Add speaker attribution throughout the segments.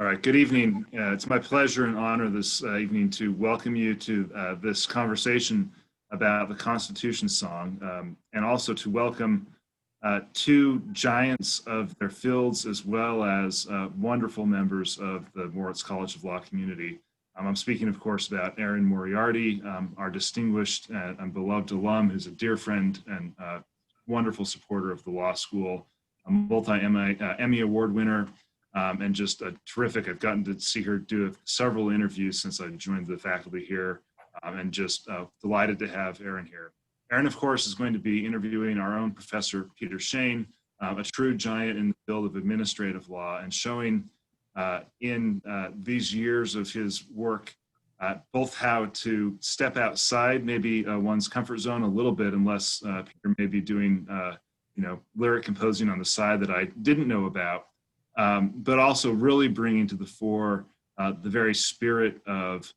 Speaker 1: All right, good evening. It's my pleasure and honor this evening to welcome you to this conversation about the Constitution song, and also to welcome two giants of their fields as well as wonderful members of the Moritz College of Law community. I'm speaking, of course, about Erin Moriarty, our distinguished and beloved alum, who's a dear friend and wonderful supporter of the law school, a multi-Emmy Award winner, and just a terrific. I've gotten to see her do several interviews since I joined the faculty here, and just delighted to have Erin here. Erin, of course, is going to be interviewing our own Professor Peter Shane, a true giant in the field of administrative law, and showing in these years of his work both how to step outside maybe one's comfort zone a little bit, unless Peter may be doing lyric composing on the side that I didn't know about, but also really bringing to the fore the very spirit of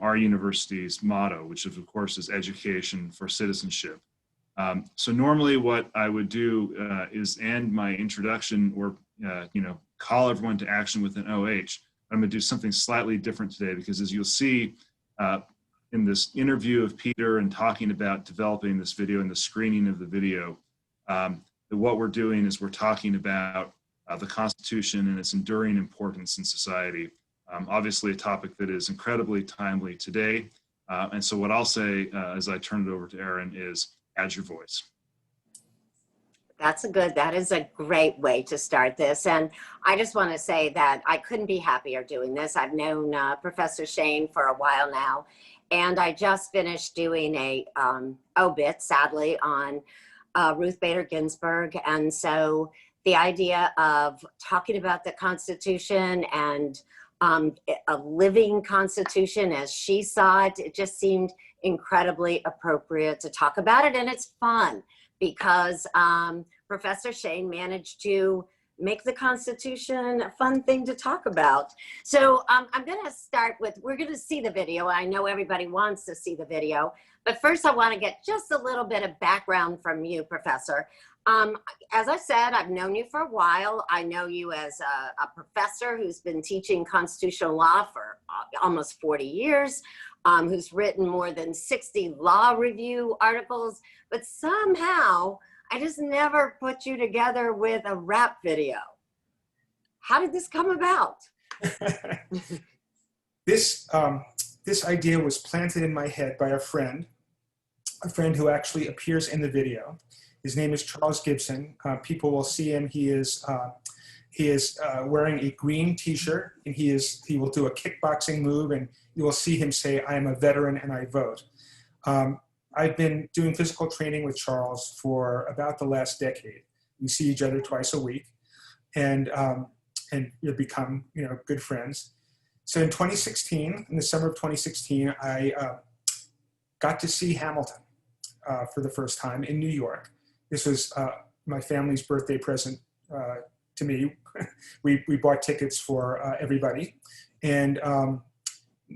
Speaker 1: our university's motto, which of course is education for citizenship. So normally what I would do is end my introduction or call everyone to action with an OH. I'm going to do something slightly different today because, as you'll see in this interview of Peter and talking about developing this video and the screening of the video, that what we're doing is we're talking about the Constitution and its enduring importance in society. Obviously a topic that is incredibly timely today. And so what I'll say as I turn it over to Erin is, add your voice.
Speaker 2: That is a great way to start this. And I just want to say that I couldn't be happier doing this. I've known Professor Shane for a while now, and I just finished doing a obit, sadly, on Ruth Bader Ginsburg. And so the idea of talking about the Constitution and a living Constitution as she saw it, it just seemed incredibly appropriate to talk about it. And it's fun because Professor Shane managed to make the Constitution a fun thing to talk about. So I'm going to start with, we're going to see the video. I know everybody wants to see the video, but first I want to get just a little bit of background from you, Professor. As I said, I've known you for a while. I know you as a professor who's been teaching constitutional law for almost 40 years, who's written more than 60 law review articles, but somehow I just never put you together with a rap video. How did this come about?
Speaker 3: This idea was planted in my head by a friend who actually appears in the video. His name is Charles Gibson. People will see him. He is wearing a green T-shirt, and he will do a kickboxing move, and you will see him say, "I am a veteran and I vote." I've been doing physical training with Charles for about the last decade. We see each other twice a week, and we've become good friends. So in 2016, in the summer of 2016, I got to see Hamilton for the first time in New York. This was my family's birthday present to me. We bought tickets for everybody, and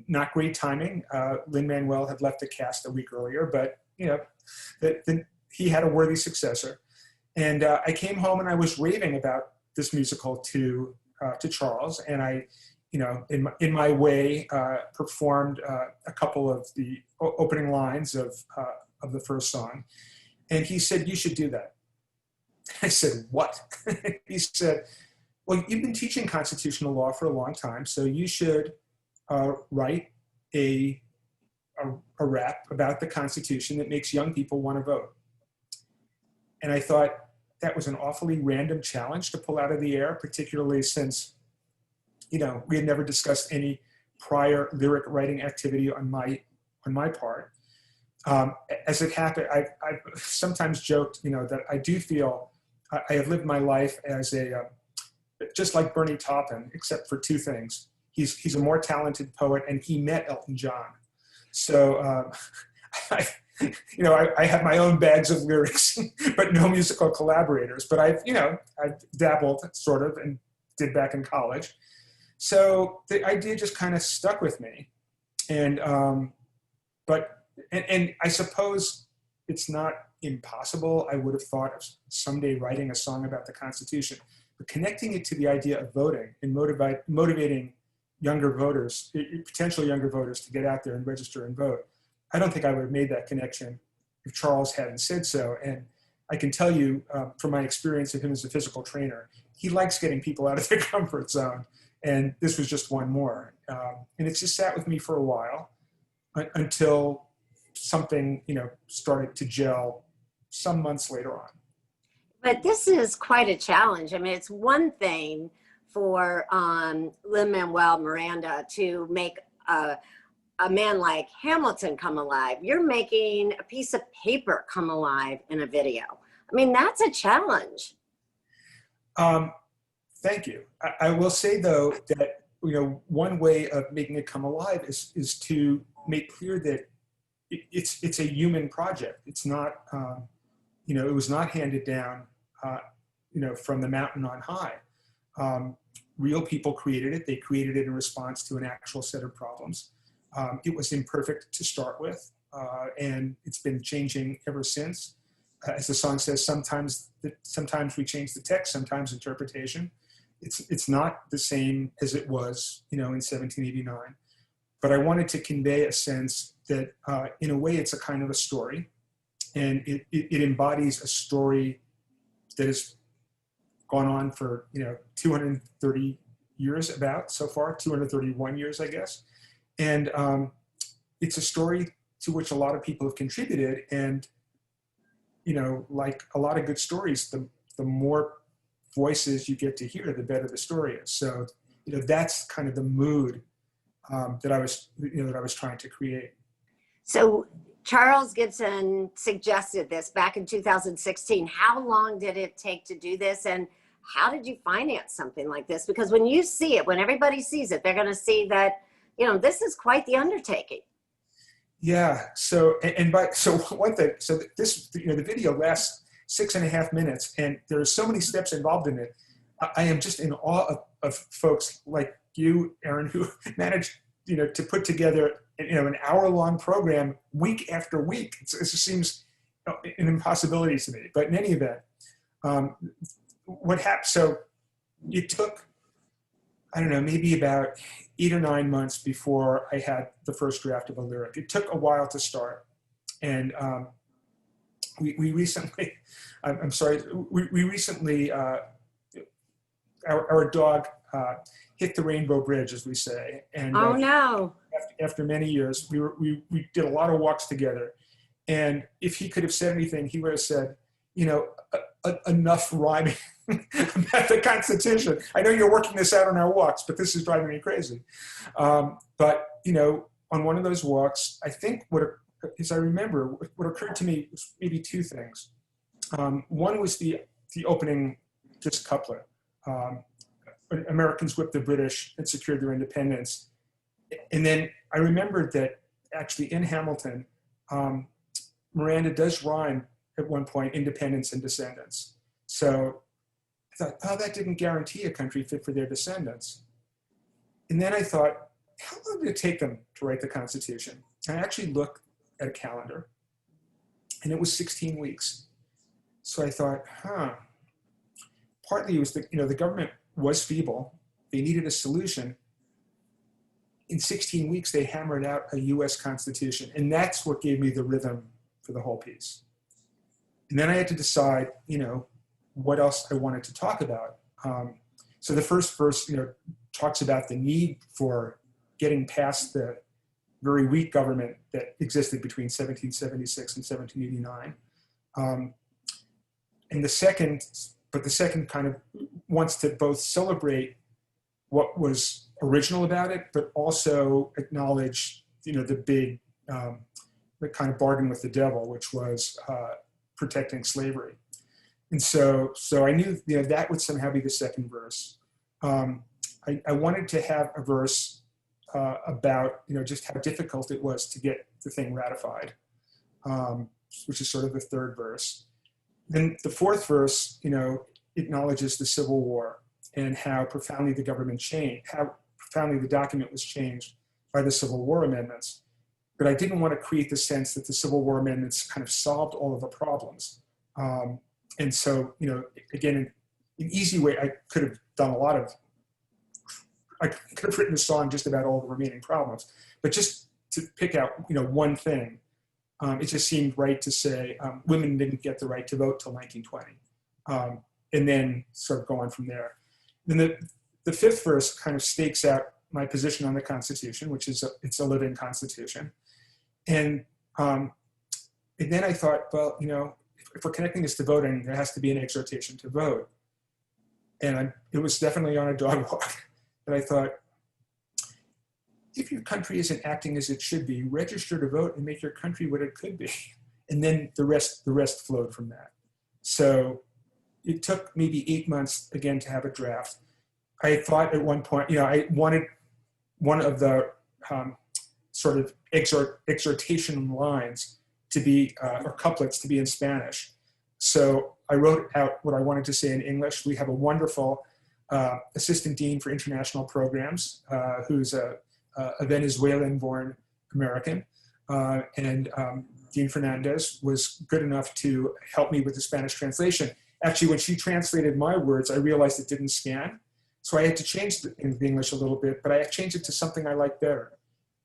Speaker 3: not great timing. Lin-Manuel had left the cast a week earlier, but he had a worthy successor. And I came home and I was raving about this musical to Charles, and I, in my way, performed a couple of the opening lines of the first song. And he said, "You should do that." I said, "What?" He said, "Well, you've been teaching constitutional law for a long time, so you should write a rap about the Constitution that makes young people want to vote." And I thought that was an awfully random challenge to pull out of the air, particularly since, we had never discussed any prior lyric writing activity on my part. As it happened, I've sometimes joked, that I do feel I have lived my life as just like Bernie Taupin, except for two things. He's a more talented poet, and he met Elton John. So I have my own bags of lyrics, but no musical collaborators. But I've dabbled sort of and did back in college. So the idea just kind of stuck with me, and I suppose it's not impossible. I would have thought of someday writing a song about the Constitution, But connecting it to the idea of voting and motivating younger voters, potential younger voters, to get out there and register and vote, I don't think I would have made that connection if Charles hadn't said so. And I can tell you from my experience of him as a physical trainer, he likes getting people out of their comfort zone. And this was just one more. And it just sat with me for a while until something, started to gel some months later on.
Speaker 2: But this is quite a challenge. I mean, it's one thing for Lin-Manuel Miranda to make a man like Hamilton come alive. You're making a piece of paper come alive in a video. I mean, that's a challenge.
Speaker 3: Thank you. I will say, though, that one way of making it come alive is to make clear that it's a human project. It's not, it was not handed down, from the mountain on high. Real people created it. They created it in response to an actual set of problems. It was imperfect to start with, and it's been changing ever since. As the song says, sometimes we change the text, sometimes interpretation. It's not the same as it was, in 1789. But I wanted to convey a sense that, in a way, it's a kind of a story, and it embodies a story that has gone on for 230 years about so far, 231 years, I guess. And it's a story to which a lot of people have contributed. And, like a lot of good stories, the more voices you get to hear, the better the story is. So, that's kind of the mood that I was trying to create.
Speaker 2: So Charles Gibson suggested this back in 2016. How long did it take to do this? And how did you finance something like this? Because when you see it, when everybody sees it, they're going to see that, this is quite the undertaking.
Speaker 3: Yeah. So one thing, so this, the video lasts 6.5 minutes, and there are so many steps involved in it. I am just in awe of folks like you, Erin, who managed, to put together, an hour-long program week after week. It just seems an impossibility to me. But in any event, what happened? So it took, I don't know, maybe about 8 or 9 months before I had the first draft of a lyric. It took a while to start, and we recently, I'm sorry, we recently, our dog hit the Rainbow Bridge, as we say. And
Speaker 2: oh no!
Speaker 3: After many years, we did a lot of walks together, and if he could have said anything, he would have said, enough rhyming about the Constitution. I know you're working this out on our walks, but this is driving me crazy. But on one of those walks, I think as I remember, what occurred to me was maybe two things. One was the opening just couplet. Americans whipped the British and secured their independence. And then I remembered that actually in Hamilton, Miranda does rhyme at one point, independence and descendants. So I thought, oh, that didn't guarantee a country fit for their descendants. And then I thought, how long did it take them to write the Constitution? And I actually looked at a calendar, and it was 16 weeks. So I thought, partly it was the government was feeble. They needed a solution. In 16 weeks, they hammered out a US Constitution. And that's what gave me the rhythm for the whole piece. And then I had to decide, what else I wanted to talk about. So the first verse, talks about the need for getting past the very weak government that existed between 1776 and 1789. And the second kind of wants to both celebrate what was original about it, but also acknowledge, the big, the kind of bargain with the devil, which was protecting slavery. And so I knew, that would somehow be the second verse. I wanted to have a verse about, just how difficult it was to get the thing ratified, which is sort of the third verse. Then the fourth verse, acknowledges the Civil War and how profoundly the government changed, how profoundly the document was changed by the Civil War amendments. But I didn't want to create the sense that the Civil War amendments kind of solved all of the problems. And so, again, an easy way, I could have done I could have written a song just about all the remaining problems, but just to pick out, one thing, it just seemed right to say women didn't get the right to vote till 1920, and then sort of go on from there. Then the fifth verse kind of stakes out my position on the Constitution, which is it's a living Constitution, and then I thought, well, if we're connecting this to voting, there has to be an exhortation to vote, and it was definitely on a dog walk. And I thought, if your country isn't acting as it should be, register to vote and make your country what it could be. And then the rest flowed from that. So it took maybe 8 months again to have a draft. I thought at one point, I wanted one of the sort of exhortation lines to be, or couplets to be in Spanish. So I wrote out what I wanted to say in English. We have a wonderful assistant dean for international programs, who's a Venezuelan-born American, and Dean Fernandez was good enough to help me with the Spanish translation. Actually, when she translated my words, I realized it didn't scan, so I had to change the English a little bit, but I changed it to something I like better,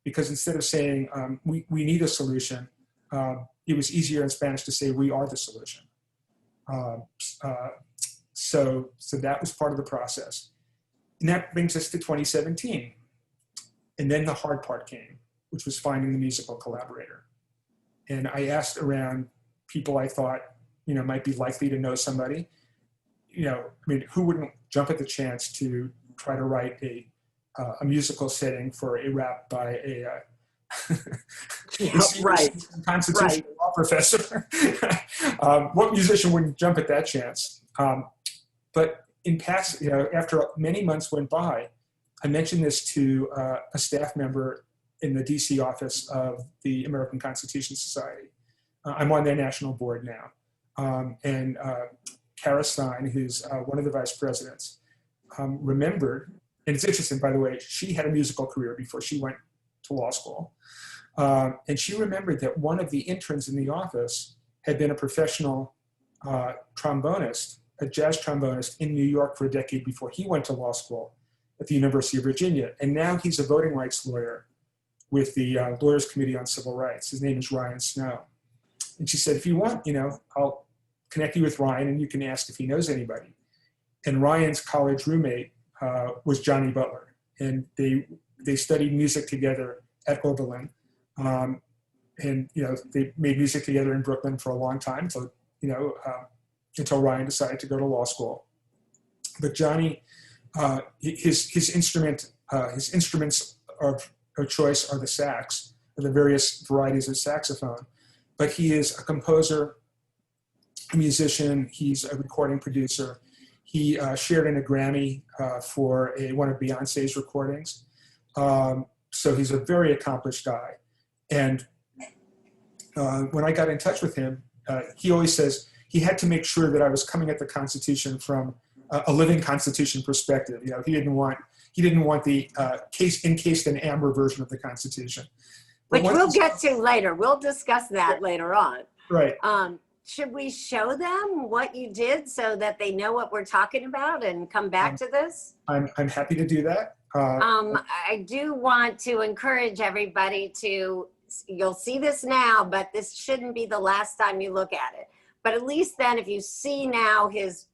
Speaker 3: because instead of saying we need a solution, it was easier in Spanish to say we are the solution. So that was part of the process. And that brings us to 2017. And then the hard part came, which was finding the musical collaborator. And I asked around people I thought, might be likely to know somebody. Who wouldn't jump at the chance to try to write a musical setting for a rap by a
Speaker 2: right.
Speaker 3: constitutional law professor? What musician wouldn't jump at that chance? But in past, after many months went by, I mentioned this to a staff member in the DC office of the American Constitution Society. I'm on their national board now. And Kara Stein, who's one of the vice presidents, remembered, and it's interesting, by the way, she had a musical career before she went to law school. And she remembered that one of the interns in the office had been a professional trombonist, a jazz trombonist in New York for a decade before he went to law school at the University of Virginia. And now he's a voting rights lawyer with the Lawyers Committee on Civil Rights. His name is Ryan Snow. And she said, if you want, I'll connect you with Ryan and you can ask if he knows anybody. And Ryan's college roommate was Johnny Butler. And they studied music together at Oberlin. And, they made music together in Brooklyn for a long time. So, until Ryan decided to go to law school. But Johnny, his instruments of choice are the sax, or the various varieties of saxophone. But he is a composer, a musician, he's a recording producer. He shared in a Grammy for one of Beyonce's recordings. So he's a very accomplished guy. And when I got in touch with him, he always says he had to make sure that I was coming at the Constitution from a living Constitution perspective. He didn't want the encased in amber version of the Constitution.
Speaker 2: Which we'll get to later. We'll discuss that later on.
Speaker 3: Right.
Speaker 2: Should we show them what you did so that they know what we're talking about and come back to this?
Speaker 3: I'm happy to do that.
Speaker 2: I do want to encourage everybody to, you'll see this now, but this shouldn't be the last time you look at it. But at least then if you see now his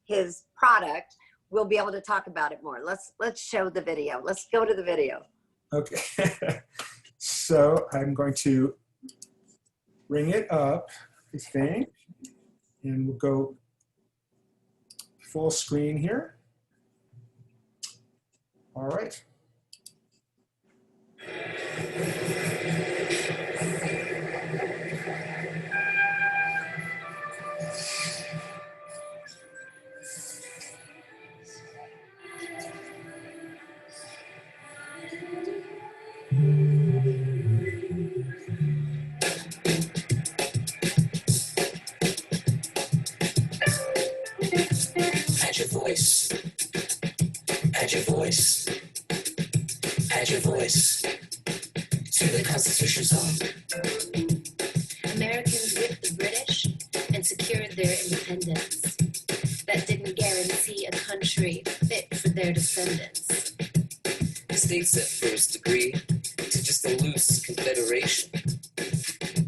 Speaker 2: product, we'll be able to talk about it more. Let's show the video. Let's go to the video.
Speaker 3: Okay. So I'm going to bring it up, I think, and we'll go full screen here. All right.
Speaker 4: Add your voice. Add your voice. Add your voice to the Constitution song.
Speaker 5: Americans whipped the British and secured their independence. That didn't guarantee see a country fit for their descendants.
Speaker 4: The states at first agreed to just a loose confederation.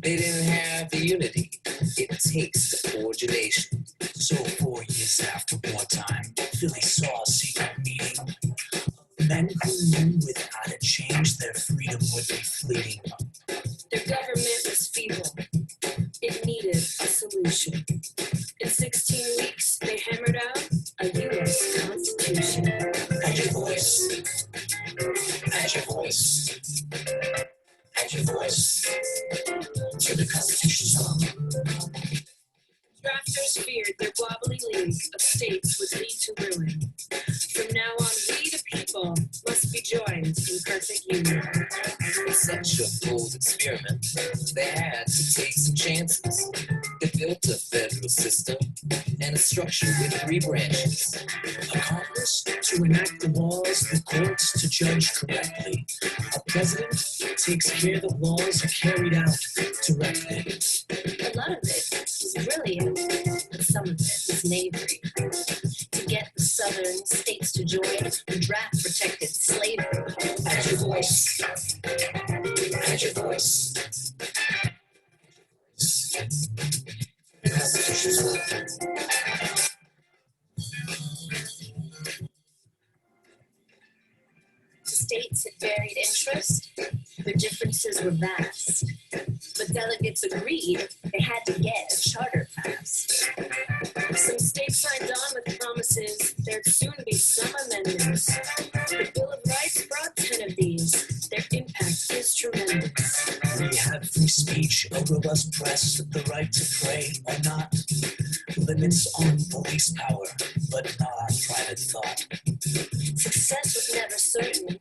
Speaker 4: They didn't have the unity it takes to forge a nation.
Speaker 6: So 4 years after wartime, Philly saw a secret meeting of men who knew without a change their freedom would be fleeting.
Speaker 5: Their government was feeble. It needed a solution. In 16 weeks, they hammered out a U.S. Constitution.
Speaker 4: Add your voice. Add your voice. Add your voice to the Constitution song.
Speaker 5: Drafters feared their wobbly league of states would lead to ruin. From now on, we the people must be joined in perfect union.
Speaker 4: In such a bold experiment, they had to take some chances. They built a federal system and a structure with 3 branches.
Speaker 6: A Congress to enact the laws, the courts to judge correctly. A president takes care the laws are carried out directly.
Speaker 5: A lot of it was brilliant, but some of it was knavery. To get the southern states to join draft-protected slavery.
Speaker 4: Add your voice. Add your voice. The Constitution song.
Speaker 5: States had varied interest, their differences were vast. But delegates agreed they had to get a charter passed. Some states signed on with promises there'd soon be some amendments. The Bill of Rights brought 10 of these. Their impact is tremendous.
Speaker 6: We have free speech, a robust press, the right to pray or not. Limits on police power, but not on private thought.
Speaker 5: Success was never certain,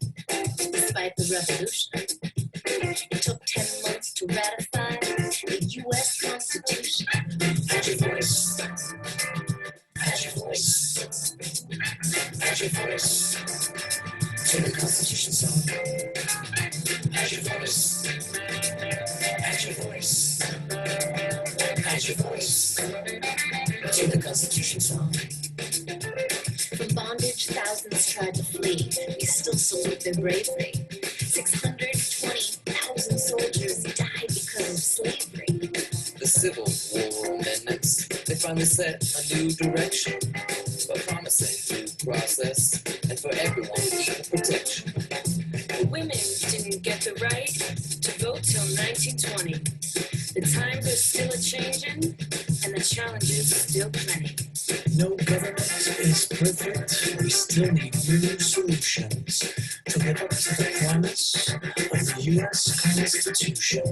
Speaker 5: despite the revolution. It took 10 months to ratify the U.S. Constitution.
Speaker 4: Add your voice. Add your voice. Add your voice to the Constitution song. Add your voice. Add your voice. Add your voice to the Constitution song.
Speaker 5: From bondage, thousands tried to flee. We still salute their bravery. 620,000 soldiers died because of slavery.
Speaker 4: The Civil War amendments, they finally set a new direction by promising due process and for everyone equal protection.
Speaker 5: Women didn't get the right to vote till 1920. The times are still a-changing, and the challenges still plenty.
Speaker 6: No government is perfect. We still need new solutions to live up to the promise of the U.S. Constitution.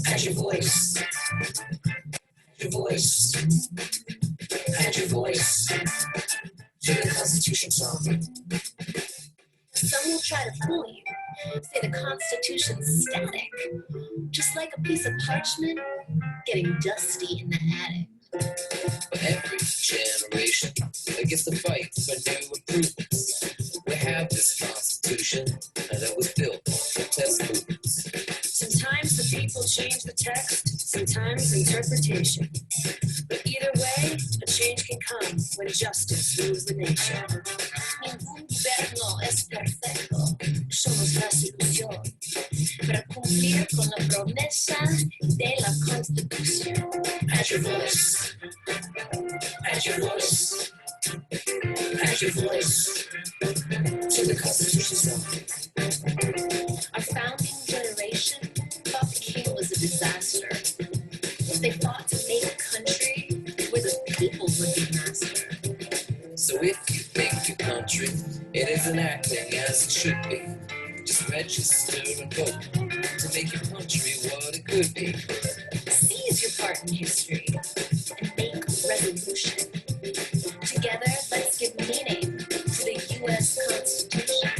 Speaker 4: Add your voice. Add your voice. Add your voice to the Constitution song.
Speaker 5: Some will try to fool you, say the Constitution's static, just like a piece of parchment getting dusty in the attic.
Speaker 4: But every generation that gets to fight for new improvements. We have this Constitution that was built on protest movements.
Speaker 5: Sometimes the people change the text, sometimes interpretation. But either way, a change can come when justice rules the nation. Ningún gobierno es perfecto, somos la solución para cumplir con la promesa de la Constitución.
Speaker 4: Add your voice. Add your voice. Add your voice to the Constitution song.
Speaker 5: Our founding generation thought the king was a disaster. They fought to make a country where the people would be master.
Speaker 4: So if you think your country, it isn't acting as it should be, just register and vote to make your country what it could be.
Speaker 5: Seize your part in history and make a resolution. Together, let's give meaning to the U.S. Constitution.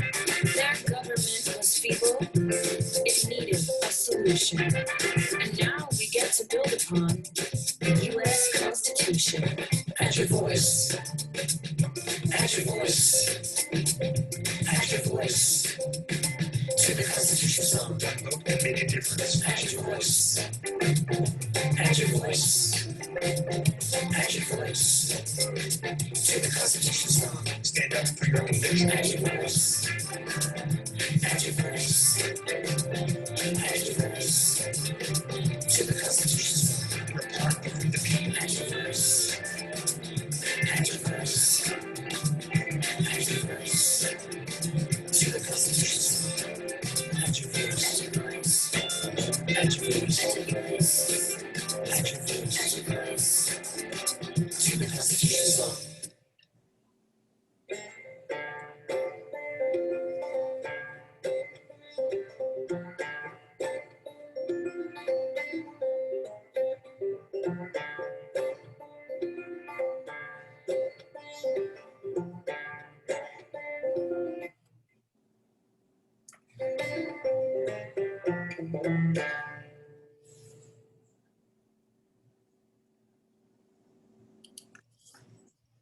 Speaker 5: Their government was feeble, it needed a solution. And now we get to build upon the U.S. Constitution.
Speaker 4: Add your voice. Add your voice. Add your voice to the Constitution song.
Speaker 6: And make a difference.
Speaker 4: Add your voice. Add your voice.
Speaker 6: Add your voice to the Constitution song. Stand up for your own vision. Add your voice. Add your voice. Add your voice to the Constitution song. You're a part of the people. Add your voice. Add your voice. Add your voice to the Constitution song. Add your voice. Add your voice. Add your voice. Add your voice. Add your voice to the Constitution song.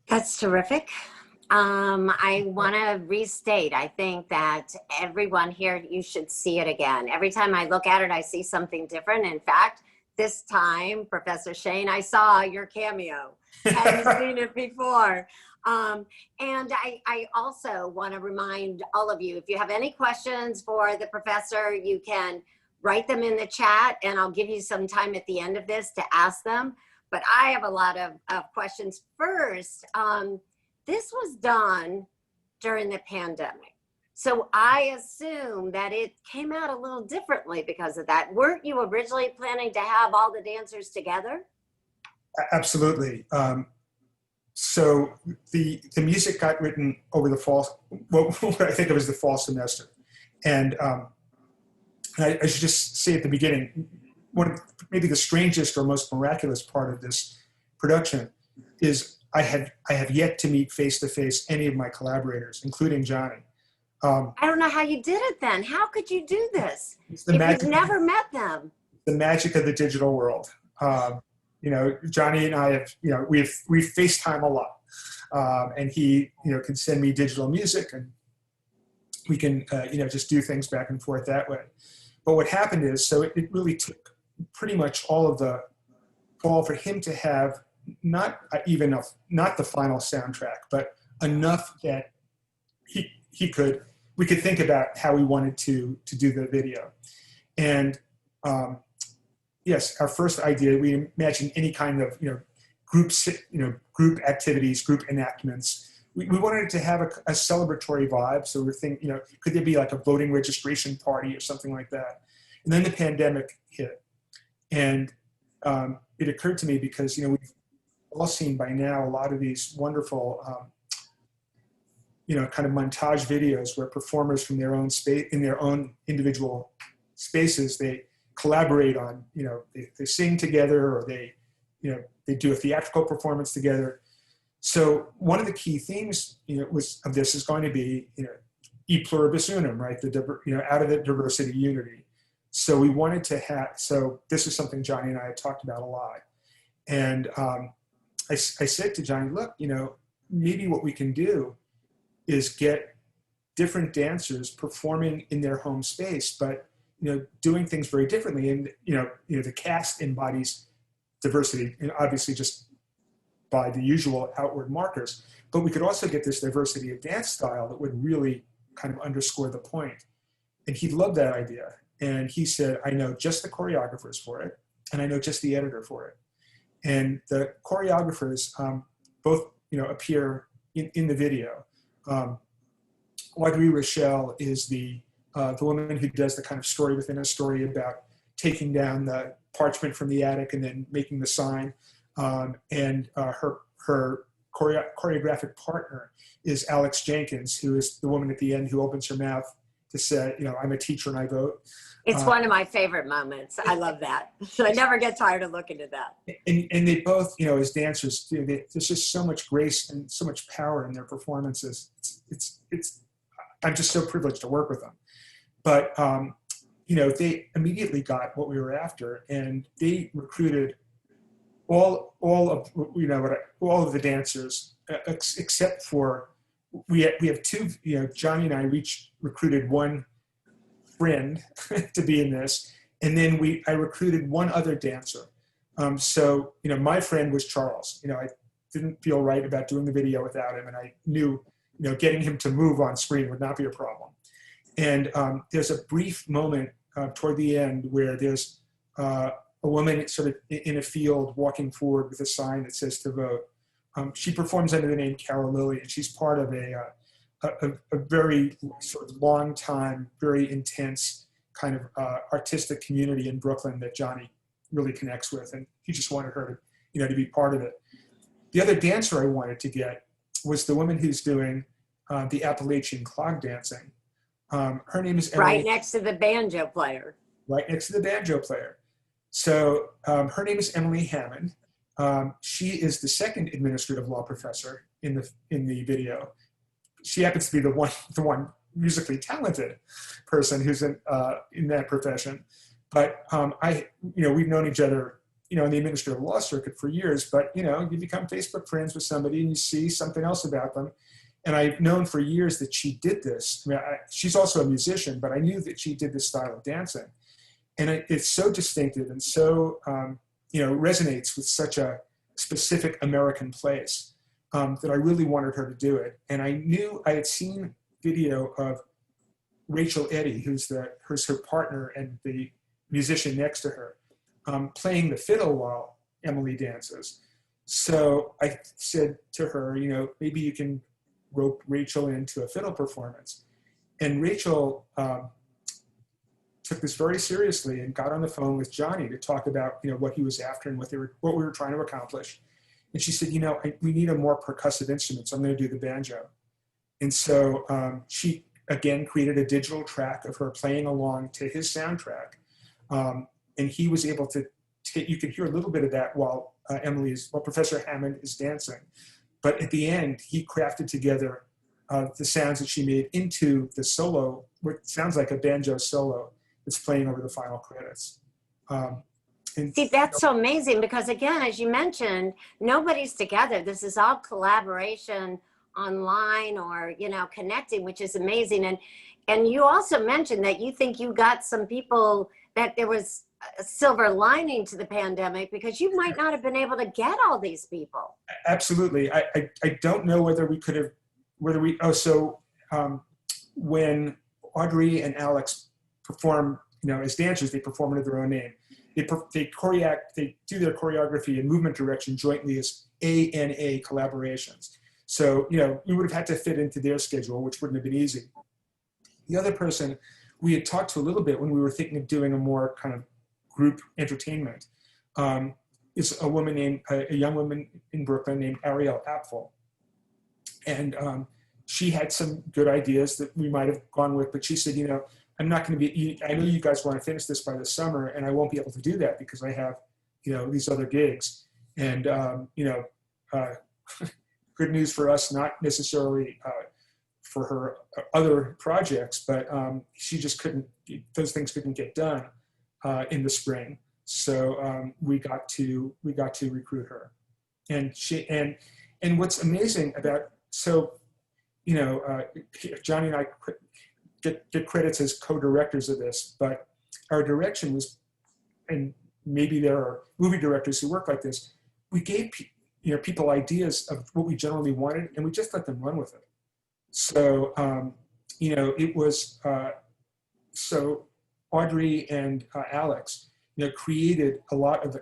Speaker 2: That's terrific. I want to restate, I think that everyone here, you should see it again. Every time I look at it, I see something different. In fact, this time, Professor Shane, I saw your cameo. Hadn't seen it before. And I also want to remind all of you, if you have any questions for the professor, you can write them in the chat and I'll give you some time at the end of this to ask them. But I have a lot of questions. First, this was done during the pandemic. So I assume that it came out a little differently because of that. Weren't you originally planning to have all the dancers together?
Speaker 3: Absolutely. So the music got written over the fall, what I think of as the fall semester. And I should just say at the beginning, maybe the strangest or most miraculous part of this production is I have yet to meet face-to-face any of my collaborators, including Johnny.
Speaker 2: I don't know how you did it then. How could you do this if you've never met them?
Speaker 3: The magic of the digital world. You know, Johnny and I have, you know, we've FaceTime a lot. And he, you know, can send me digital music and we can, you know, just do things back and forth that way. But what happened is, so it really took pretty much all of the fall for him to have not the final soundtrack, but enough that we could think about how we wanted to do the video. And yes, our first idea, we imagined any kind of, you know, group activities, group enactments. We wanted it to have a celebratory vibe. So we're thinking, you know, could there be like a voting registration party or something like that? And then the pandemic hit. And it occurred to me because, you know, we've all seen by now a lot of these wonderful, you know, kind of montage videos where performers from their own space, in their own individual spaces, they collaborate on, you know, they sing together or they, you know, they do a theatrical performance together. So one of the key things, you know, of this is going to be, you know, e pluribus unum, right? You know, out of it, diversity, unity. So we wanted to have, so this is something Johnny and I had talked about a lot. And I said to Johnny, look, you know, maybe what we can do is get different dancers performing in their home space, but, you know, doing things very differently. And, you know, the cast embodies diversity, and obviously just by the usual outward markers, but we could also get this diversity of dance style that would really kind of underscore the point. And he loved that idea. And he said, I know just the choreographers for it, and I know just the editor for it. And the choreographers both, you know, appear in the video. Audrey Rochelle is the woman who does the kind of story within a story about taking down the parchment from the attic and then making the sign. And her choreographic partner is Alex Jenkins, who is the woman at the end who opens her mouth to say, you know, I'm a teacher and I vote.
Speaker 2: It's one of my favorite moments. I love that. I never get tired of looking at that.
Speaker 3: And they both, you know, as dancers, there's just so much grace and so much power in their performances. I'm just so privileged to work with them. But, you know, they immediately got what we were after, and they recruited all of the dancers, except for, we have two, you know, Johnny and I recruited one friend to be in this, and then I recruited one other dancer So, my friend was Charles. I didn't feel right about doing the video without him, and I knew, getting him to move on screen would not be a problem. And there's a brief moment toward the end where there's a woman sort of in a field walking forward with a sign that says to vote. She performs under the name Carol Lilly, and she's part of a very sort of long time, very intense kind of artistic community in Brooklyn that Johnny really connects with, and he just wanted her to, to be part of it. The other dancer I wanted to get was the woman who's doing the Appalachian clog dancing. Her name is Emily.
Speaker 2: Right next to the banjo player.
Speaker 3: Right next to the banjo player. So her name is Emily Hammond. She is the second administrative law professor in the video. She happens to be the one musically talented person who's in that profession. But we've known each other, in the administrative law circuit for years. But you become Facebook friends with somebody and you see something else about them. And I've known for years that she did this. She's also a musician, but I knew that she did this style of dancing. And it's so distinctive and so, resonates with such a specific American place that I really wanted her to do it. And I knew I had seen video of Rachel Eddy, who's her partner and the musician next to her, playing the fiddle while Emily dances. So I said to her, maybe you can rope Rachel into a fiddle performance. And Rachel took this very seriously and got on the phone with Johnny to talk about, what he was after and what we were trying to accomplish. And she said, we need a more percussive instrument, so I'm going to do the banjo. And so she, again, created a digital track of her playing along to his soundtrack. And he was able to you could hear a little bit of that while Professor Hammond is dancing. But at the end, he crafted together the sounds that she made into the solo, what sounds like a banjo solo that's playing over the final credits.
Speaker 2: See, that's so amazing because, again, as you mentioned, nobody's together. This is all collaboration online or, connecting, which is amazing. And you also mentioned that you think you got some people, that there was a silver lining to the pandemic because you might not have been able to get all these people.
Speaker 3: Absolutely. I don't know whether we could have, when Audrey and Alex perform, as dancers, they perform under their own name. They do their choreography and movement direction jointly as ANA collaborations. So, we would have had to fit into their schedule, which wouldn't have been easy. The other person we had talked to a little bit when we were thinking of doing a more kind of group entertainment is a young woman in Brooklyn named Ariel Apfel. And she had some good ideas that we might have gone with, but she said, I'm not going to be, I know you guys want to finish this by the summer and I won't be able to do that because I have, these other gigs. And, good news for us, not necessarily for her other projects, but she just couldn't, those things couldn't get done in the spring. So we got to recruit her. And and what's amazing about, Johnny and I get credits as co-directors of this, but our direction was, and maybe there are movie directors who work like this, we gave people ideas of what we generally wanted, and we just let them run with it. So, it was, so Audrey and Alex, created a lot of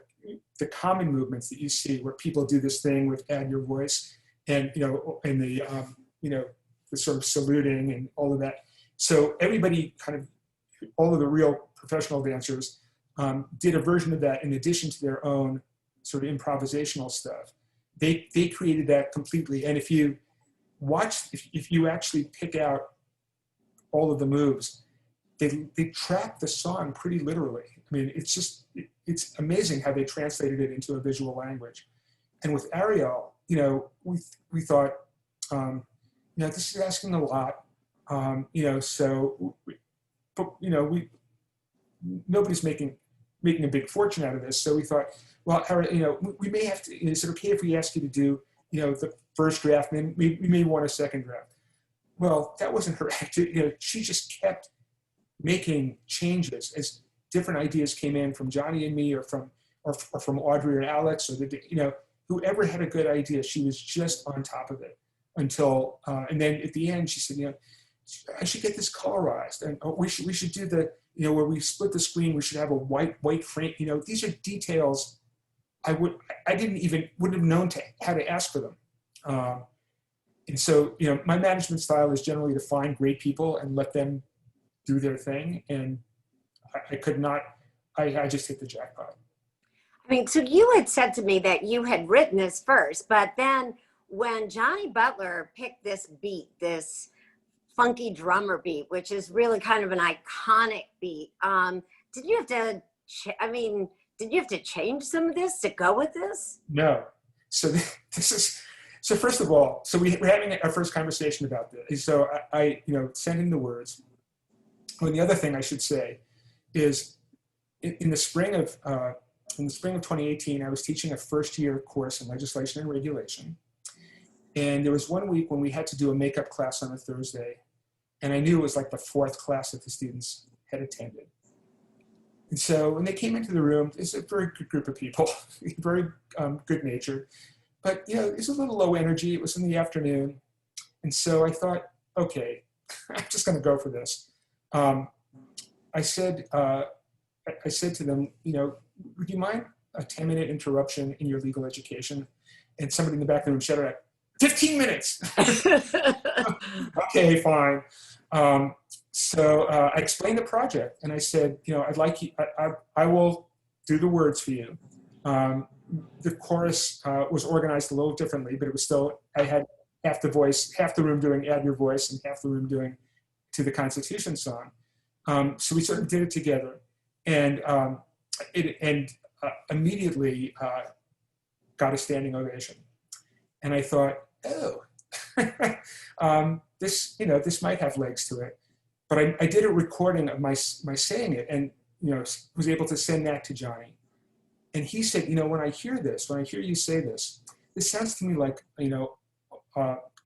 Speaker 3: the common movements that you see where people do this thing with add your voice and, and the sort of saluting and all of that. So everybody all of the real professional dancers did a version of that in addition to their own sort of improvisational stuff. They created that completely. And if you actually pick out all of the moves, they track the song pretty literally. I mean, it's amazing how they translated it into a visual language. And with Ariel, we thought, this is asking a lot, nobody's making a big fortune out of this. So we thought, well, Ariel, we may have to, is it okay if we ask you to do, the first draft, and we may want a second draft? Well, that wasn't her attitude. She just kept making changes as different ideas came in from Johnny and me or from or from Audrey or Alex, or whoever had a good idea, she was just on top of it until, and then at the end she said, I should get this colorized, and we should do the, where we split the screen, we should have a white frame. These are details I wouldn't have known how to ask for them. And so, my management style is generally to find great people and let them do their thing. And I just hit the jackpot.
Speaker 2: I mean, so you had said to me that you had written this first, but then when Johnny Butler picked this beat, this funky drummer beat, which is really kind of an iconic beat, did you have to change some of this to go with this?
Speaker 3: No. So so first of all, we're having our first conversation about this. So I sent him the words. And the other thing I should say is in the spring of 2018, I was teaching a first-year course in legislation and regulation. And there was one week when we had to do a makeup class on a Thursday. And I knew it was like the fourth class that the students had attended. And so when they came into the room, it's a very good group of people, very good-natured. But, it's a little low energy. It was in the afternoon. And so I thought, okay, I'm just going to go for this. I said to them, would you mind a 10-minute interruption in your legal education? And somebody in the back of the room shouted out, 15 minutes. Okay, fine. So I explained the project, and I said, I'd like you, I will do the words for you. The chorus was organized a little differently, but it was still, I had half the room doing Add Your Voice and half the room doing To the Constitution song. So we sort of did it together, and immediately got a standing ovation. And I thought, this might have legs to it. But I did a recording of my saying it, and was able to send that to Johnny. And he said, when I hear you say this, this sounds to me like kind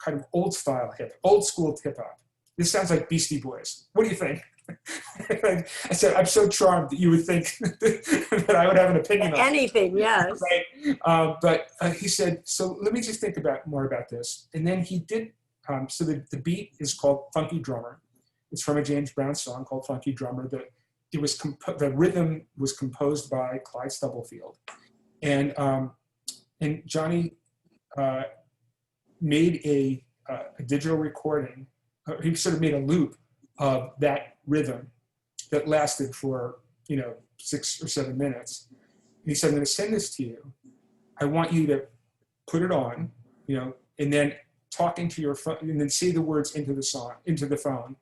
Speaker 3: of old school hip hop. This sounds like Beastie Boys. What do you think? I said, I'm so charmed that you would think that I would have an opinion on
Speaker 2: anything. Yes.
Speaker 3: Right? But he said, so let me just think more about this. And then he did. So the beat is called Funky Drummer. It's from a James Brown song called Funky Drummer. The rhythm was composed by Clyde Stubblefield, and Johnny made a digital recording. He sort of made a loop of that rhythm that lasted for 6 or 7 minutes. And he said, I'm going to send this to you. I want you to put it on, and then talk into your phone, and then say the words into the phone,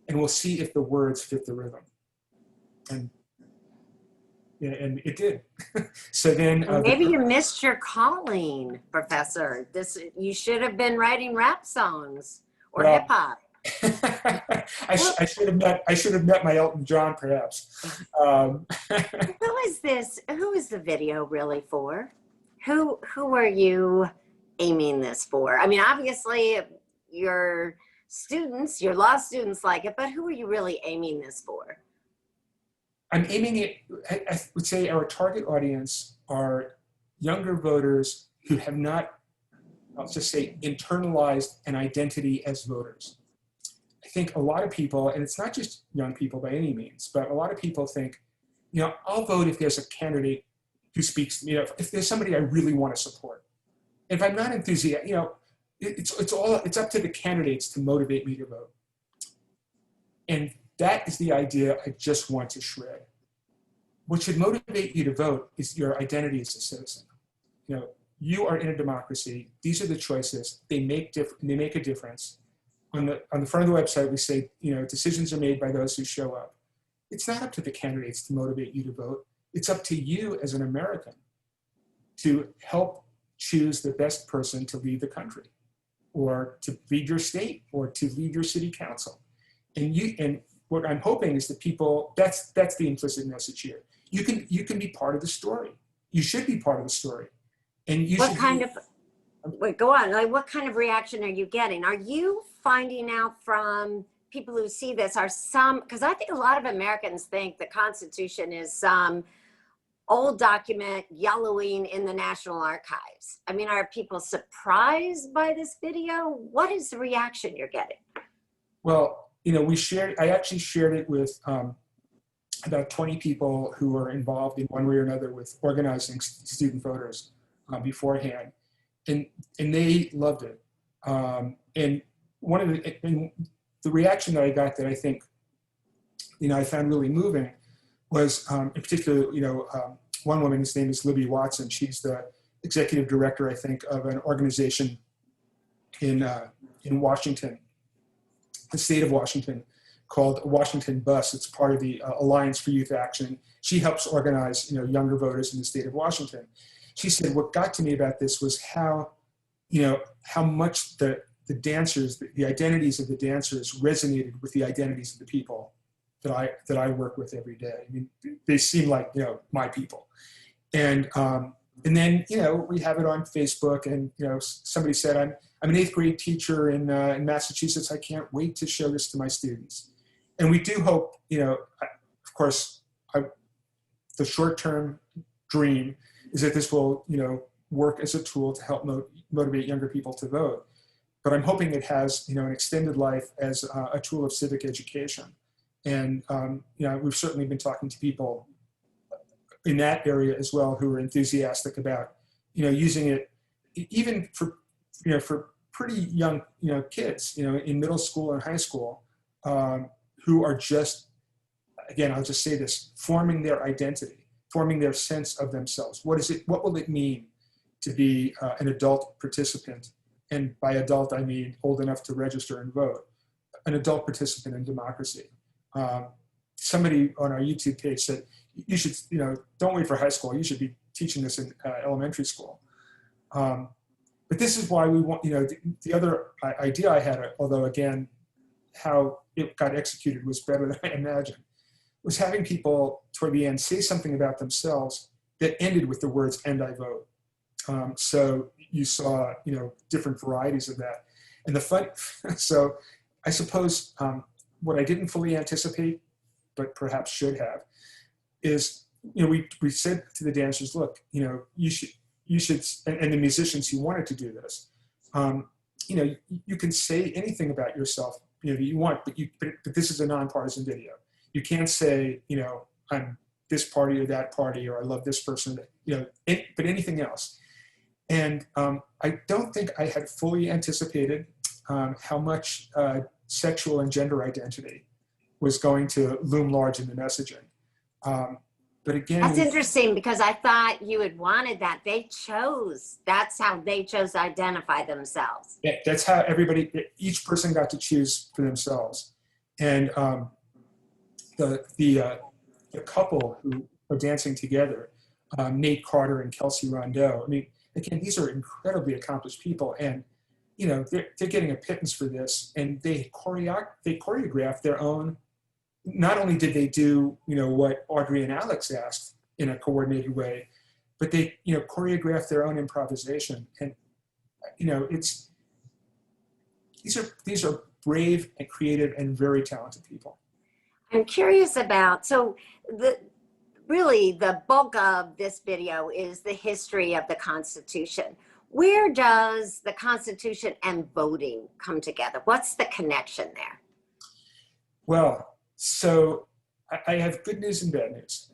Speaker 3: and we'll see if the words fit the rhythm. And it did. So then
Speaker 2: maybe you missed your calling, Professor. You should have been writing rap songs or hip hop.
Speaker 3: I should have met my Elton John, perhaps.
Speaker 2: Who is this? Who is the video really for? Who are you aiming this for? I mean, obviously your law students like it, but who are you really aiming this for?
Speaker 3: I'm aiming it, I would say our target audience are younger voters who have not, I'll just say, internalized an identity as voters. I think a lot of people, and it's not just young people by any means, but a lot of people think, I'll vote if there's a candidate who speaks, if there's somebody I really want to support. If I'm not enthusiastic, it's up to the candidates to motivate me to vote. And that is the idea I just want to shred. What should motivate you to vote is your identity as a citizen. You are in a democracy. These are the choices. They make a difference. On the front of the website, we say, decisions are made by those who show up. It's not up to the candidates to motivate you to vote. It's up to you as an American to help choose the best person to lead the country, or to lead your state, or to lead your city council. And what I'm hoping is that people, that's the implicit message here. You can be part of the story. You should be part of the story. And you
Speaker 2: go on. Like, what kind of reaction are you getting? Are you finding out from people who see this because I think a lot of Americans think the Constitution is some old document yellowing in the National Archives. I mean, are people surprised by this video? What is the reaction you're getting?
Speaker 3: Well, I actually shared it with about 20 people who were involved in one way or another with organizing student voters beforehand, and they loved it. And the reaction that I got that I think, I found really moving was, in particular, one woman, whose name is Libby Watson. She's the executive director, I think, of an organization in Washington, the state of Washington, called Washington Bus. It's part of the Alliance for Youth Action. She helps organize, younger voters in the state of Washington. She said, what got to me about this was how much the dancers, the identities of the dancers resonated with the identities of the people that I work with every day. I mean, they seem like, my people. And then, we have it on Facebook, and, somebody said, I'm an 8th grade teacher in Massachusetts. I can't wait to show this to my students. And we do hope, of course, the short-term dream is that this will, work as a tool to help motivate younger people to vote. But I'm hoping it has, an extended life as a tool of civic education. And, we've certainly been talking to people in that area as well who are enthusiastic about, using it even for pretty young, kids, in middle school and high school, who are just, again, I'll just say this, forming their identity, forming their sense of themselves. What will it mean to be an adult participant? And by adult, I mean old enough to register and vote, an adult participant in democracy. Somebody on our YouTube page said, you should, don't wait for high school. You should be teaching this in elementary school. But this is why we want, the other idea I had, although again, how it got executed was better than I imagined, was having people toward the end say something about themselves that ended with the words, "and I vote." So you saw, different varieties of that. And the fun, so I suppose what I didn't fully anticipate, but perhaps should have, is, we said to the dancers, look, you should, and the musicians who wanted to do this, you can say anything about yourself, that you want, but this is a nonpartisan video. You can't say, I'm this party or that party, or I love this person, but anything else. And I don't think I had fully anticipated how much sexual and gender identity was going to loom large in the messaging. But again,
Speaker 2: that's interesting, because I thought you had wanted that. That's how they chose to identify themselves.
Speaker 3: Yeah, that's how each person got to choose for themselves. And the couple who are dancing together, Nate Carter and Kelsey Rondeau, I mean, again, these are incredibly accomplished people, and they're getting a pittance for this, and they choreographed their own. Not only did they do what Audrey and Alex asked in a coordinated way, but they choreographed their own improvisation, and these are brave and creative and very talented people.
Speaker 2: I'm curious about, so really the bulk of this video is the history of the Constitution. Where does the Constitution and voting come together? What's the connection there?
Speaker 3: Well, so I have good news and bad news.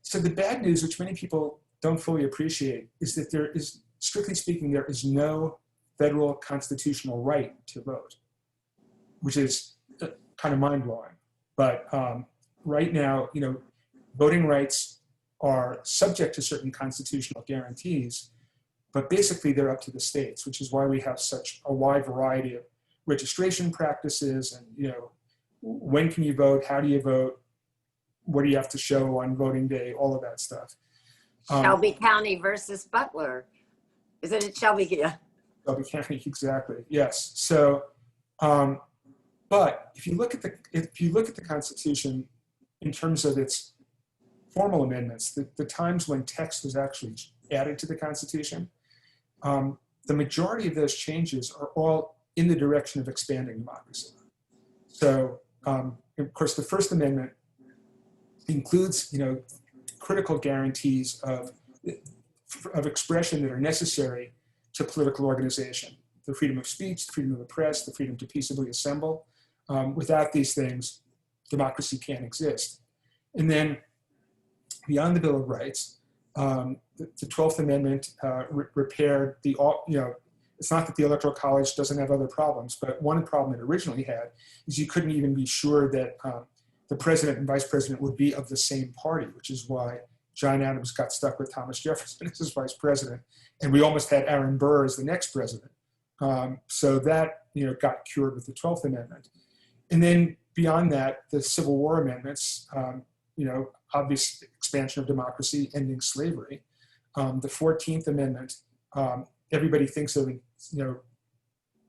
Speaker 3: So the bad news, which many people don't fully appreciate, is that there is, strictly speaking, there is no federal constitutional right to vote, which is kind of mind-blowing. But right now, voting rights are subject to certain constitutional guarantees, but basically they're up to the states, which is why we have such a wide variety of registration practices and, when can you vote, how do you vote, what do you have to show on voting day, all of that stuff.
Speaker 2: Shelby County versus Butler. Isn't it Shelby? Yeah.
Speaker 3: Shelby County, exactly, yes. So, but if you look at the Constitution in terms of its formal amendments, the times when text was actually added to the Constitution, the majority of those changes are all in the direction of expanding democracy. So, of course, the First Amendment includes, critical guarantees of expression that are necessary to political organization. The freedom of speech, the freedom of the press, the freedom to peaceably assemble. Without these things, democracy can't exist. And then beyond the Bill of Rights, the 12th Amendment repaired the, it's not that the Electoral College doesn't have other problems, but one problem it originally had is you couldn't even be sure that the president and vice president would be of the same party, which is why John Adams got stuck with Thomas Jefferson as his vice president. And we almost had Aaron Burr as the next president. So that got cured with the 12th Amendment. And then beyond that, the Civil War amendments, obvious expansion of democracy, ending slavery. The 14th Amendment, everybody thinks of it,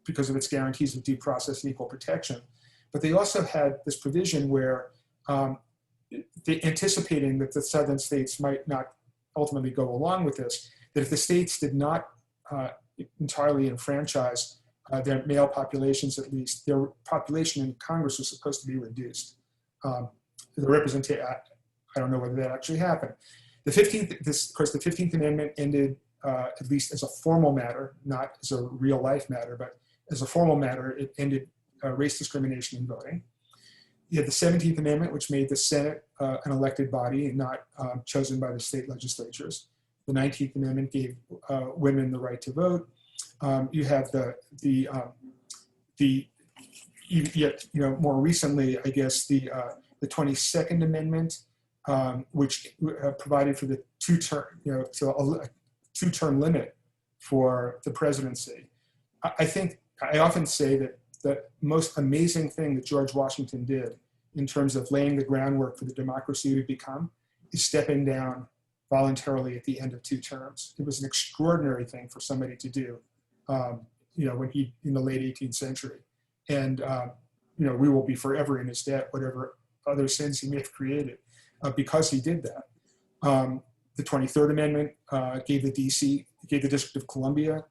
Speaker 3: because of its guarantees of due process and equal protection. But they also had this provision where they anticipating that the southern states might not ultimately go along with this, that if the states did not entirely enfranchise their male populations, at least, their population in Congress was supposed to be reduced. The representation, I don't know whether that actually happened. The 15th Amendment ended, at least as a formal matter, not as a real life matter, but as a formal matter, it ended race discrimination in voting. You had the 17th Amendment, which made the Senate an elected body and not chosen by the state legislatures. The 19th Amendment gave women the right to vote. You have more recently, I guess, the 22nd Amendment, which provided for the two-term limit for the presidency. I think I often say that the most amazing thing that George Washington did in terms of laying the groundwork for the democracy we become is stepping down voluntarily at the end of 2 terms. It was an extraordinary thing for somebody to do, when he, in the late 18th century. And, we will be forever in his debt, whatever other sins he may have created, because he did that. The 23rd Amendment gave the District of Columbia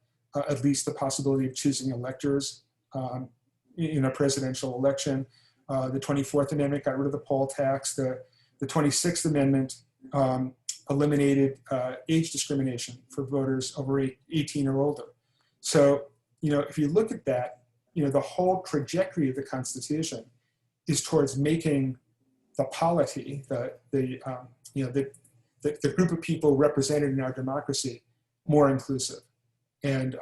Speaker 3: at least the possibility of choosing electors in a presidential election. The 24th Amendment got rid of the poll tax. The 26th Amendment eliminated age discrimination for voters over 18 or older. So, if you look at that, the whole trajectory of the Constitution is towards making the polity, the group of people represented in our democracy, more inclusive. And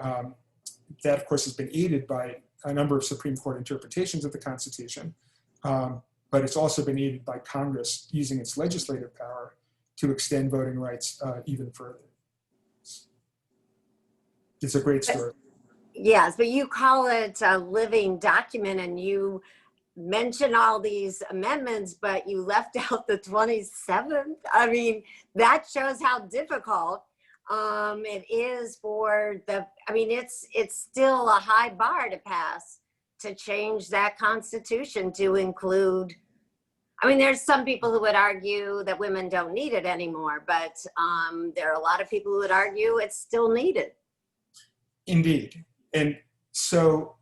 Speaker 3: that, of course, has been aided by a number of Supreme Court interpretations of the Constitution, but it's also been aided by Congress using its legislative power to extend voting rights even further. It's a great story.
Speaker 2: Yes, but you call it a living document, and you mention all these amendments, but you left out the 27th. I mean, that shows how difficult it is for it's still a high bar to pass to change that Constitution to include, there's some people who would argue that women don't need it anymore, but there are a lot of people who would argue it's still needed.
Speaker 3: Indeed. And so,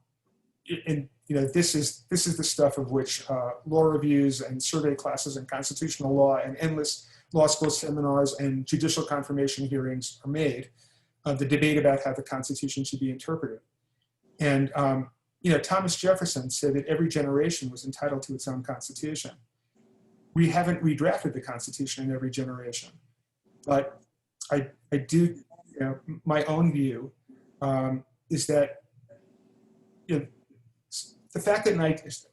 Speaker 3: this is the stuff of which law reviews and survey classes and constitutional law and endless law school seminars and judicial confirmation hearings are made, the debate about how the Constitution should be interpreted. And, Thomas Jefferson said that every generation was entitled to its own Constitution. We haven't redrafted the Constitution in every generation, but I do, my own view is that, the fact that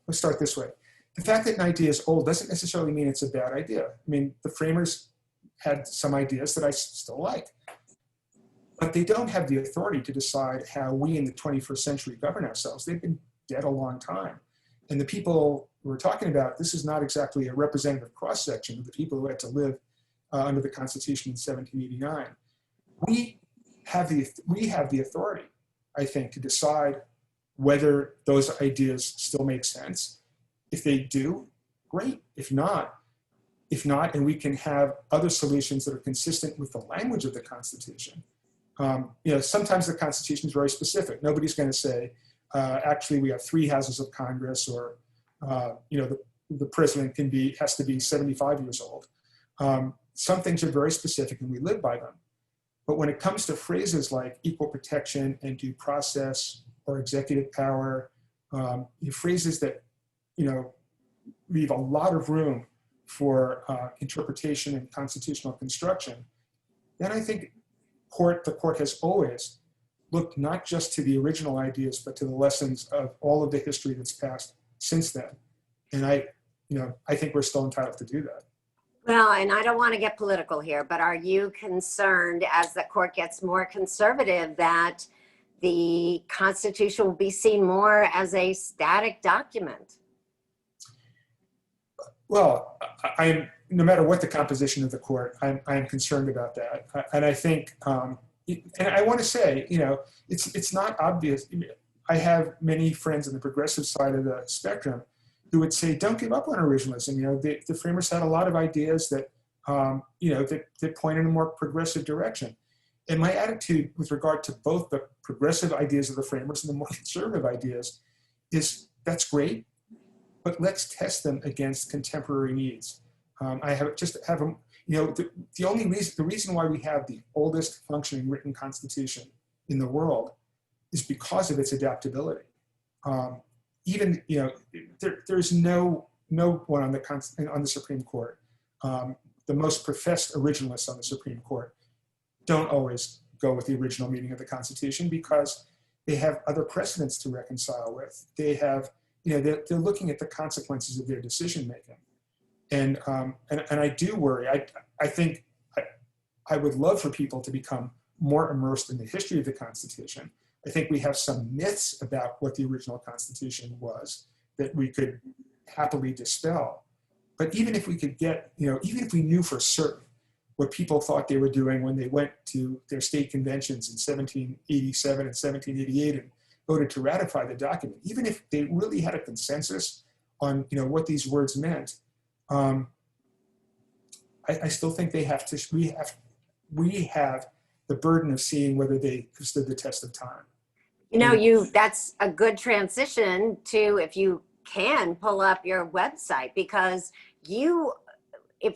Speaker 3: let's start this way. The fact that an idea is old doesn't necessarily mean it's a bad idea. The framers had some ideas that I still like, but they don't have the authority to decide how we in the 21st century govern ourselves. They've been dead a long time. And the people we're talking about, this is not exactly a representative cross-section of the people who had to live under the Constitution in 1789. We have the authority, I think, to decide whether those ideas still make sense. If they do, great. If not, and we can have other solutions that are consistent with the language of the Constitution. Sometimes the Constitution is very specific. Nobody's going to say, actually, we have 3 houses of Congress, or the president has to be 75 years old. some things are very specific and we live by them. But when it comes to phrases like equal protection and due process or executive power, phrases that, leave a lot of room for interpretation and constitutional construction, then I think the court has always looked not just to the original ideas, but to the lessons of all of the history that's passed since then. And I think we're still entitled to do that.
Speaker 2: Well, and I don't want to get political here, but are you concerned as the court gets more conservative that the Constitution will be seen more as a static document?
Speaker 3: Well, no matter what the composition of the court, I'm concerned about that. And I think, and I want to say, it's not obvious. I have many friends on the progressive side of the spectrum who would say, don't give up on originalism. The framers had a lot of ideas that, that point in a more progressive direction. And my attitude with regard to both the progressive ideas of the framers and the more conservative ideas is that's great, but let's test them against contemporary needs. The reason why we have the oldest functioning written constitution in the world is because of its adaptability. There's no one on the Supreme Court. The most professed originalists on the Supreme Court don't always go with the original meaning of the Constitution because they have other precedents to reconcile with. They have, they're looking at the consequences of their decision making, and I do worry. I think I would love for people to become more immersed in the history of the Constitution. I think we have some myths about what the original Constitution was that we could happily dispel. But even if we could get, even if we knew for certain what people thought they were doing when they went to their state conventions in 1787 and 1788 and voted to ratify the document, even if they really had a consensus on, what these words meant, I still think we have the burden of seeing whether they stood the test of time.
Speaker 2: That's a good transition to, if you can pull up your website, because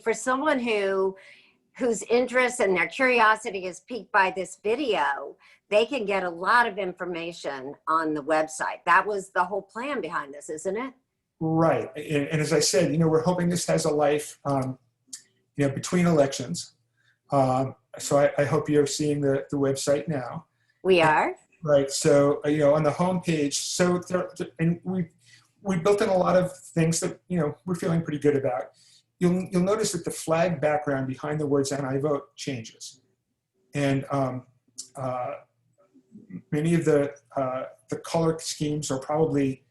Speaker 2: for someone whose interest and their curiosity is piqued by this video, they can get a lot of information on the website. That was the whole plan behind this, isn't it?
Speaker 3: Right. And as I said, we're hoping this has a life, between elections. So I hope you're seeing the website now.
Speaker 2: We are.
Speaker 3: Right. So, on the homepage, and we built in a lot of things that, we're feeling pretty good about. You'll notice that the flag background behind the words "and I vote" changes. And many of the color schemes are probably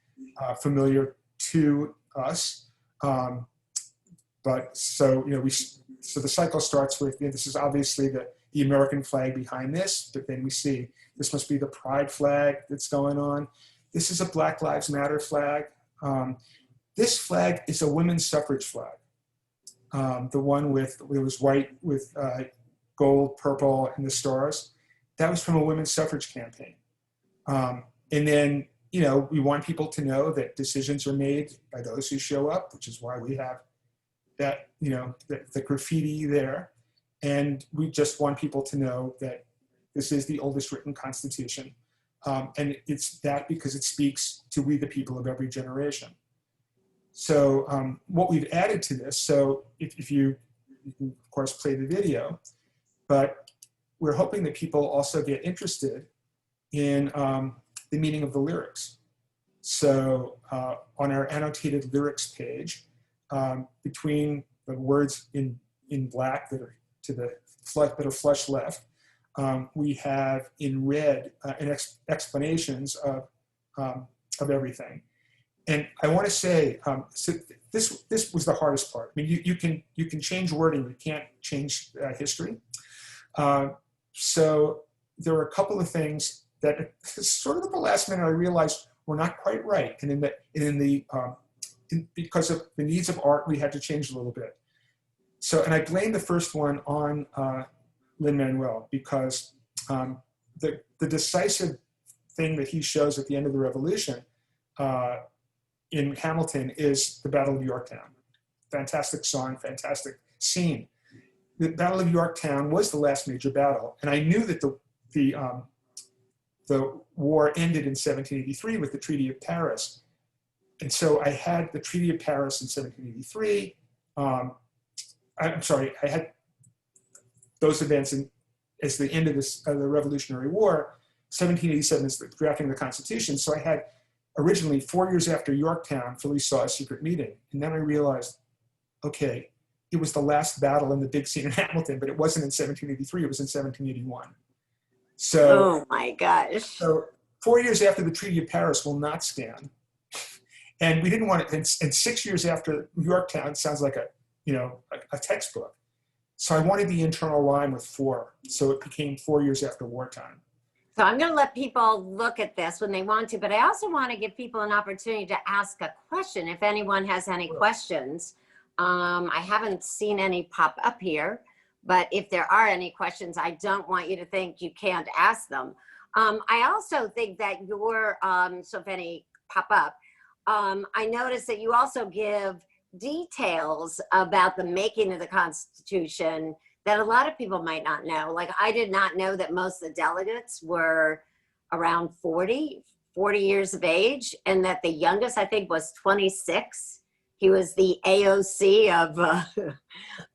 Speaker 3: familiar to us. But so the cycle starts with, this is obviously the American flag behind this, but then we see this must be the pride flag that's going on. This is a Black Lives Matter flag. This flag is a women's suffrage flag. The one it was white with gold, purple, and the stars. That was from a women's suffrage campaign. And then, we want people to know that decisions are made by those who show up, which is why we have that, the graffiti there. And we just want people to know that this is the oldest written constitution. And it's that because it speaks to we the people of every generation. So what we've added to this, so if you can, of course, play the video, but we're hoping that people also get interested in the meaning of the lyrics. So on our annotated lyrics page, between the words in black that are to the flush left, we have in red explanations of everything. And I want to say, so this was the hardest part. I mean, you can change wording, you can't change history. So there were a couple of things that sort of at the last minute I realized were not quite right, and because of the needs of art, we had to change a little bit. So, and I blame the first one on Lin-Manuel because the decisive thing that he shows at the end of the revolution in Hamilton is the Battle of Yorktown. Fantastic song, fantastic scene. the Battle of Yorktown was the last major battle, and I knew that the war ended in 1783 with the Treaty of Paris. And so I had the Treaty of Paris in 1783. I had those events as the end of the Revolutionary War. 1787 is the drafting of the Constitution. So I had originally 4 years after Yorktown, Philly saw a secret meeting. And then I realized, okay, it was the last battle in the big scene in Hamilton, but it wasn't in 1783, it was in 1781. So,
Speaker 2: Oh my gosh.
Speaker 3: so 4 years after the Treaty of Paris will not stand. And we didn't want it, and 6 years after Yorktown sounds like a textbook. So I wanted the internal rhyme with 4. So it became 4 years after wartime.
Speaker 2: So I'm going to let people look at this when they want to, but I also want to give people an opportunity to ask a question if anyone has any questions. I haven't seen any pop up here, but if there are any questions, I don't want you to think you can't ask them. I also think that so if any pop up, I noticed that you also give details about the making of the Constitution that a lot of people might not know. Like, I did not know that most of the delegates were around 40 years of age, and that the youngest, I think, was 26. He was the AOC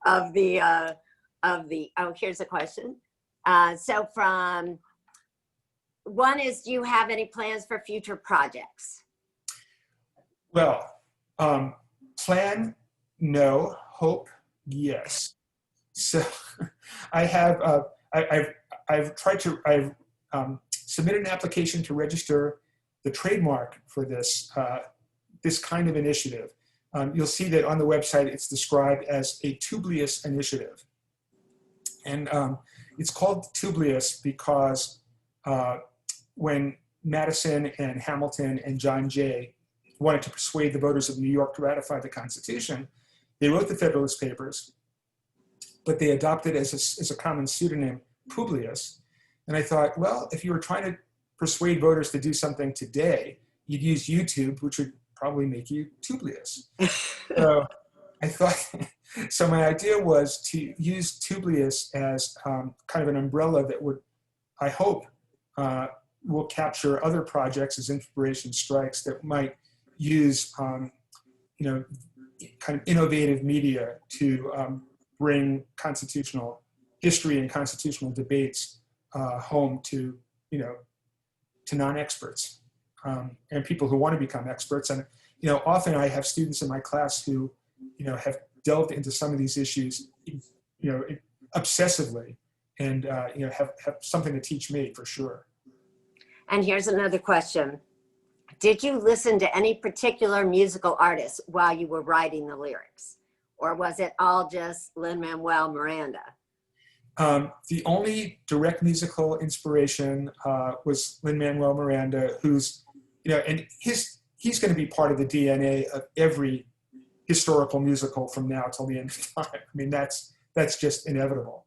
Speaker 2: of the, oh, here's a question. So from, one is, do you have any plans for future projects?
Speaker 3: Well, plan, no. Hope, yes. So I have, I've submitted an application to register the trademark for this, this kind of initiative. You'll see that on the website, it's described as a tubulous initiative. And it's called tubulous because when Madison and Hamilton and John Jay wanted to persuade the voters of New York to ratify the Constitution, they wrote the Federalist Papers, but they adopted as a common pseudonym Publius. And I thought, well, if you were trying to persuade voters to do something today, you'd use YouTube, which would probably make you tubulous. So I thought, so my idea was to use tubulous as kind of an umbrella that would, I hope, will capture other projects as inspiration strikes that might use, kind of innovative media to bring constitutional history and constitutional debates home to, to non-experts and people who want to become experts. And, often I have students in my class who, have delved into some of these issues, obsessively and, have something to teach me for sure.
Speaker 2: And here's another question. Did you listen to any particular musical artists while you were writing the lyrics? Or was it all just Lin-Manuel Miranda?
Speaker 3: The only direct musical inspiration was Lin-Manuel Miranda, who's, and he's going to be part of the DNA of every historical musical from now till the end of time. I mean, that's just inevitable.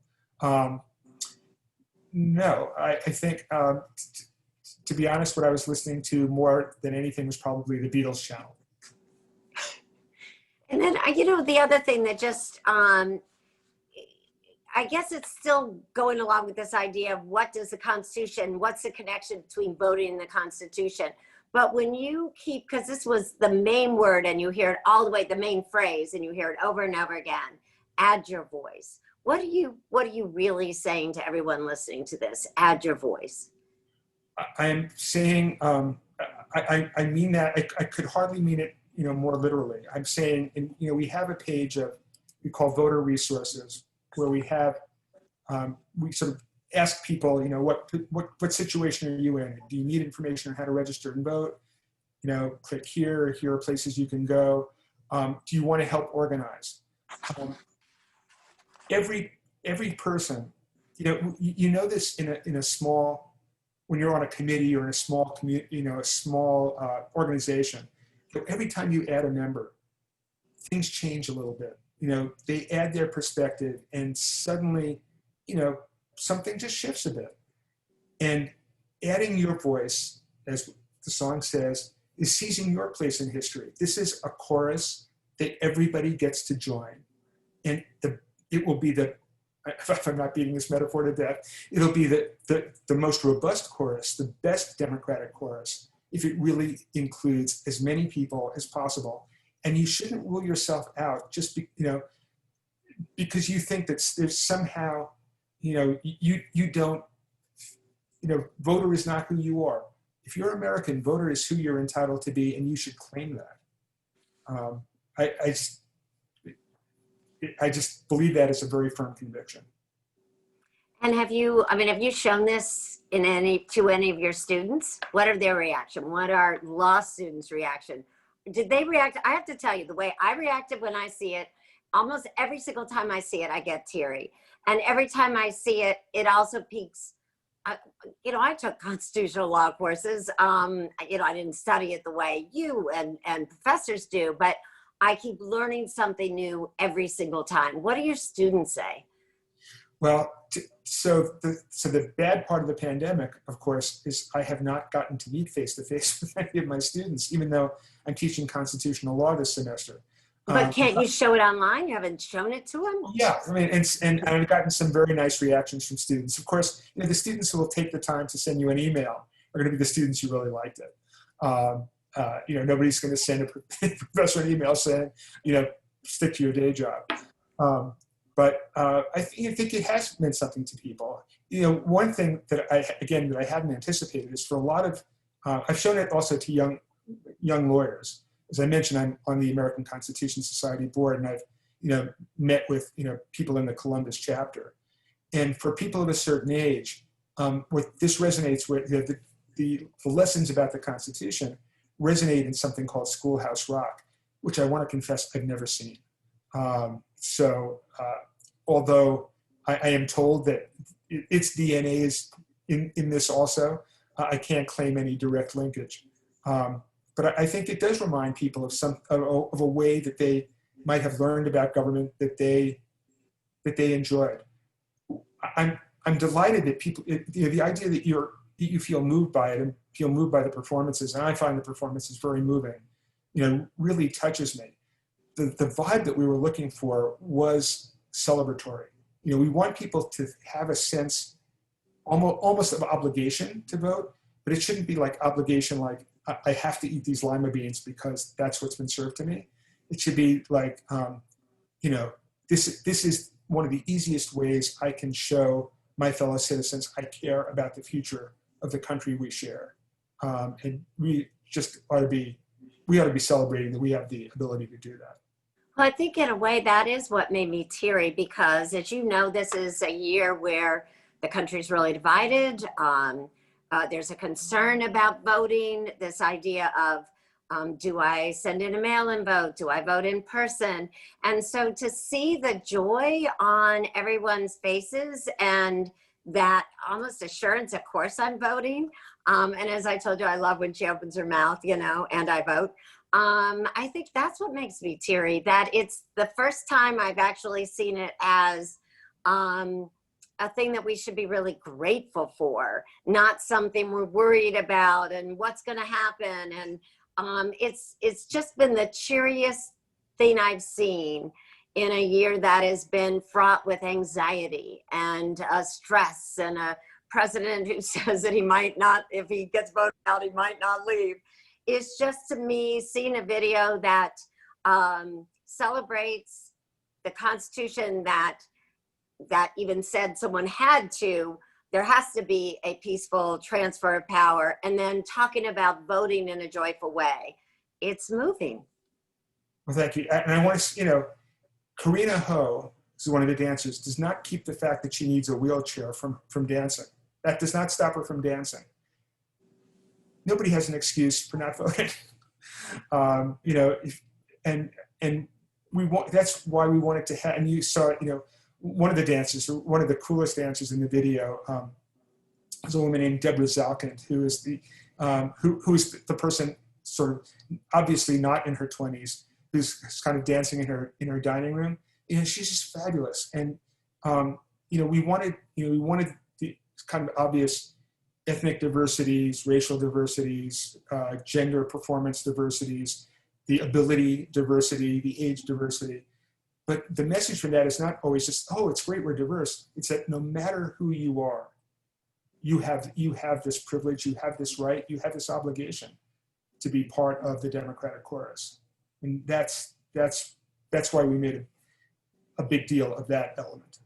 Speaker 3: No, I think, to be honest, what I was listening to more than anything was probably the Beatles channel.
Speaker 2: And then, the other thing that just, I guess it's still going along with this idea of what does the Constitution, what's the connection between voting and the Constitution? But when you keep, because this was the main word and you hear it all the way, the main phrase, and you hear it over and over again, add your voice. What are you really saying to everyone listening to this? Add your voice.
Speaker 3: I'm saying, I mean that, I could hardly mean it, more literally. I'm saying, we have a page we call voter resources, where we have, we sort of ask people, what situation are you in? Do you need information on how to register and vote? Click here are places you can go. Do you want to help organize? Every person, this in a small, when you're on a committee or in a small community, a small organization. So every time you add a member, things change a little bit. They add their perspective, and suddenly, something just shifts a bit. And adding your voice, as the song says, is seizing your place in history. This is a chorus that everybody gets to join, and it will be the if I'm not beating this metaphor to death, it'll be the most robust chorus, the best democratic chorus, if it really includes as many people as possible. And you shouldn't rule yourself out just because you think that there's somehow, you don't, voter is not who you are. If you're American, voter is who you're entitled to be, and you should claim that. I just believe that is a very firm conviction.
Speaker 2: And have you shown this to any of your students? What are their reaction? What are law students' reaction? Did they react? I have to tell you, the way I reacted when I see it, almost every single time I see it, I get teary. And every time I see it, it also piques, I took constitutional law courses. I didn't study it the way you and professors do, but I keep learning something new every single time. What do your students say?
Speaker 3: Well, so the bad part of the pandemic, of course, is I have not gotten to meet face-to-face with any of my students, even though I'm teaching constitutional law this semester.
Speaker 2: But can't you show it online? You haven't shown it to them?
Speaker 3: Yeah, and I've gotten some very nice reactions from students. Of course, the students who will take the time to send you an email are going to be the students who really liked it. Nobody's going to send a professor an email saying, stick to your day job. But I think it has meant something to people. One thing that I hadn't anticipated is for a lot of, I've shown it also to young lawyers. As I mentioned, I'm on the American Constitution Society board, and I've met with people in the Columbus chapter. And for people of a certain age, what this resonates with, the lessons about the Constitution resonate in something called Schoolhouse Rock, which I want to confess I've never seen. Although I am told that its DNA is in this also, I can't claim any direct linkage. But I think it does remind people of a way that they might have learned about government that they enjoyed. I'm delighted that people, the idea that you feel moved by it and feel moved by the performances, and I find the performances very moving, really touches me. The vibe that we were looking for was celebratory. We want people to have a sense almost of obligation to vote, but it shouldn't be like obligation like I have to eat these lima beans because that's what's been served to me. It should be like, this is one of the easiest ways I can show my fellow citizens I care about the future of the country we share. And we just ought to be celebrating that we have the ability to do that.
Speaker 2: Well, I think in a way that is what made me teary, because as you know, this is a year where the country's really divided. There's a concern about voting, this idea of, do I send in a mail-in vote? Do I vote in person? And so to see the joy on everyone's faces and that almost assurance, of course I'm voting. And as I told you, I love when she opens her mouth, and I vote. I think that's what makes me teary, that it's the first time I've actually seen it as a thing that we should be really grateful for, not something we're worried about and what's going to happen. And it's just been the cheeriest thing I've seen in a year that has been fraught with anxiety and stress, and a president who says that he might not, if he gets voted out, he might not leave. It's just, to me, seeing a video that celebrates the Constitution that even said someone there has to be a peaceful transfer of power, and then talking about voting in a joyful way. It's moving.
Speaker 3: Well, thank you. And I want to, Karina Ho, who's one of the dancers, does not keep the fact that she needs a wheelchair from dancing. That does not stop her from dancing. Nobody has an excuse for not voting. And we want, that's why we wanted to have, and you saw, one of the dancers, one of the coolest dancers in the video, is a woman named Deborah Zalkind, who is who's the person sort of obviously not in her 20s, who's kind of dancing in her dining room. She's just fabulous. And we wanted the kind of obvious ethnic diversities, racial diversities, gender performance diversities, the ability diversity, the age diversity. But the message from that is not always just, oh, it's great, we're diverse. It's that no matter who you are, you have this privilege, you have this right, you have this obligation to be part of the democratic chorus. And that's why we made a big deal of that element.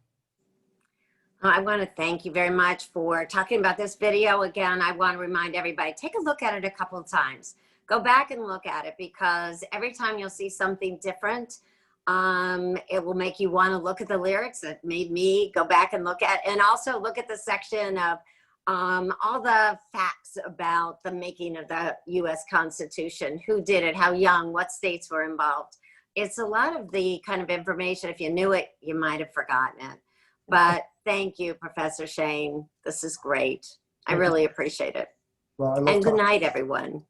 Speaker 2: I want to thank you very much for talking about this video. Again, I want to remind everybody, take a look at it a couple of times. Go back and look at it, because every time you'll see something different, it will make you want to look at the lyrics. That made me go back and look at, and also look at the section of all the facts about the making of the US Constitution, who did it, how young, what states were involved. It's a lot of the kind of information, if you knew it, you might have forgotten it. But thank you, Professor Shane. This is great. I really appreciate it.
Speaker 3: Well, I love
Speaker 2: And good
Speaker 3: talking.
Speaker 2: night, everyone.